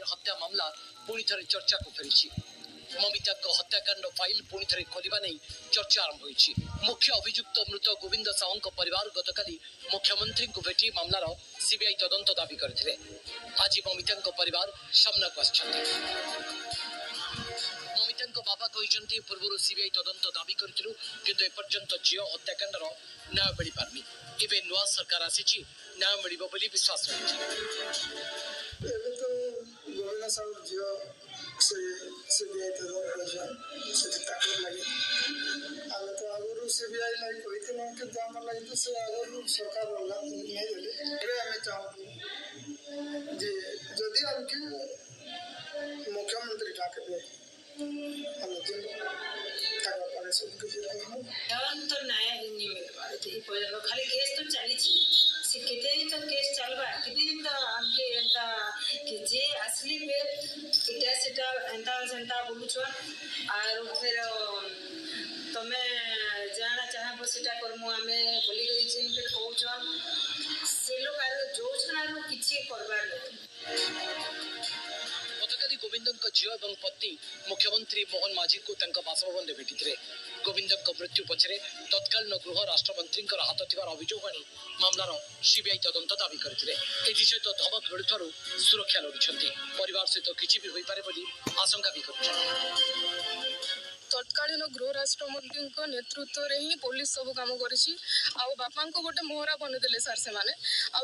हत्या मामला पुणी थे चर्चा को फेरी ममिता हत्याकांड फाइल पुणी थे खोलने नहीं चर्चा आरंभ होती। मुख्य अभियुक्त मृत गोविंद साहू परिवार गतकाली मुख्यमंत्री को भेटी मामलार सीबीआई तदंत दाबी करथिले। आज ममिता परिवार सामना को ममिता बाबा कहते पूर्व सीबीआई तदंत दाबी करूँ किंतु एपर्यंत झील हत्याकांडर न्याय मिल पारनी। एवं नुआ सरकार आसी न्याय मिल विश्वास सीबीआई लगे सरकार जदि आमके मुख्यमंत्री डाके तो न्याय नहीं मिल खाली केस तो चली से तो केस चलवा कितने दिन तो हमके एंता कि जे असली पे इटा सेटा एंता सेंता बोलुछ और फिर तमे जाना चाहबो सेटा करमु हमें बोली गई जिन पे कहउछ से लोग आरो जो छनारो किछि करबार गतकाली गोविंद झील और पत्नी मुख्यमंत्री मोहन माझी को बासभवन में भेटी। गोविंद मृत्यु पछरे तत्कालीन गृह राष्ट्रमंत्री हाथ थिबार अभियोग आनी मामलार सीबीआई तदंत दाबी करथिले। एथि सहित धमक मिलुथारु सुरक्षा लगिछंती। परिवार सहित किछि भी होई पारे बोली आशंका भी करछन। तत्कालीन गृह राष्ट्रमंत्री नेतृत्व रे ही पुलिस सब काम करिछि। बापा को गोटे मोहरा बनदेले सार से माने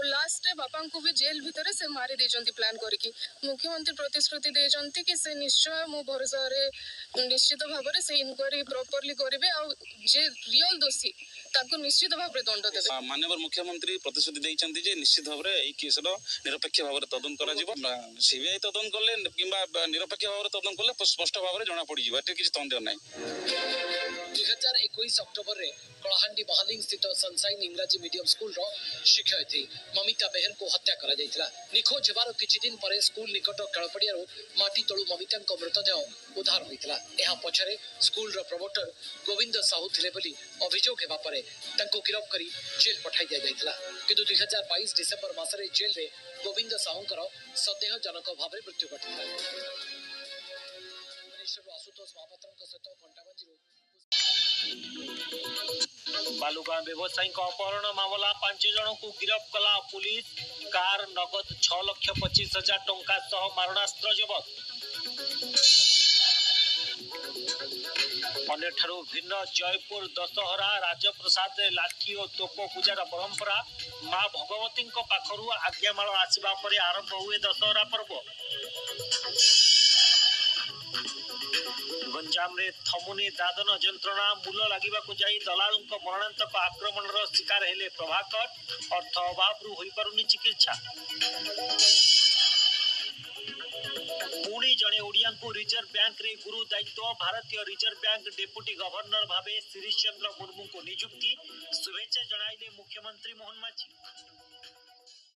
लास्ट बापा को भी जेल भितर से मारी देजंती प्लान करके। मुख्यमंत्री प्रतिश्रुति देजंती कि से निश्चय मो भरोसा रे निश्चित भाव से इनक्वारी प्रॉपर्ली करिवे आ जे रियल दोषी ताको निश्चित भाव रे दंड देबे। माननीय मुख्यमंत्री प्रतिश्रुति देइचंती जे निश्चित भाव रे एई केस रो निरपेक्ष भाव रे तदंत करा जिवो। सीबीआई तदंत करले किबा निरपेक्ष भाव रे तदंत करले स्पष्ट भाव रे जणा पड़ी जिवो। एते किछि संदेह नै। 2021 अक्टोबर रे कलाहांडी बहालिंग स्थित सनसाइन इंग्राजी मीडियम स्कूल रो शिक्षयित्री ममिता बेहर को हत्या करा जायतिला। निखोज हेबार किछि दिन परे स्कूल निकट खेलपड़िया माटी तळु ममिता मृतदेह उद्धार होइतिला। एहा पछरे स्कूल रो प्रमोटर गोविंद साहू थिले बोली अभियोग हेबा परे तांको गिरफ करी जेल पठाई दिया जायतिला। किंतु 2022 डिसेंबर मासरे जेल रे गोविंद साहूकर सदेहजनक भाबरे मृत्यु घटिला। आशुतोष महापात्र सहित घंटाबाजी बालुगां व्यवसायी अपहरण मामला 5 जन को गिरफ्त कला पुलिस। कार नगद 6,25,000 टंका सह मारणास्त्र जबत। अन्यठारु भिन्न जयपुर दशहरा राजप्रसाद लाठी और तोप पूजार परंपरा। माँ भगवती पाखरु आज्ञामाल आसवा पर आरंभ हुए दशहरा पर्व। गंजाम रे थमुनी दादन जंत्रणा मूल लगिबा को जाई दलालुंक मरणांतक आक्रमणर शिकार हेले प्रभाकर। अर्थ अभाव होई पारुनी चिकित्सा। पुणी जने ओडिया को रिजर्व बैंक रे गुरु दायित्व। भारतीय रिजर्व बैंक डेप्यूटी गवर्नर भावे शिरीष चंद्र मुर्मू को नियुक्ति। शुभेच्छा जणाइले मुख्यमंत्री मोहन माझी।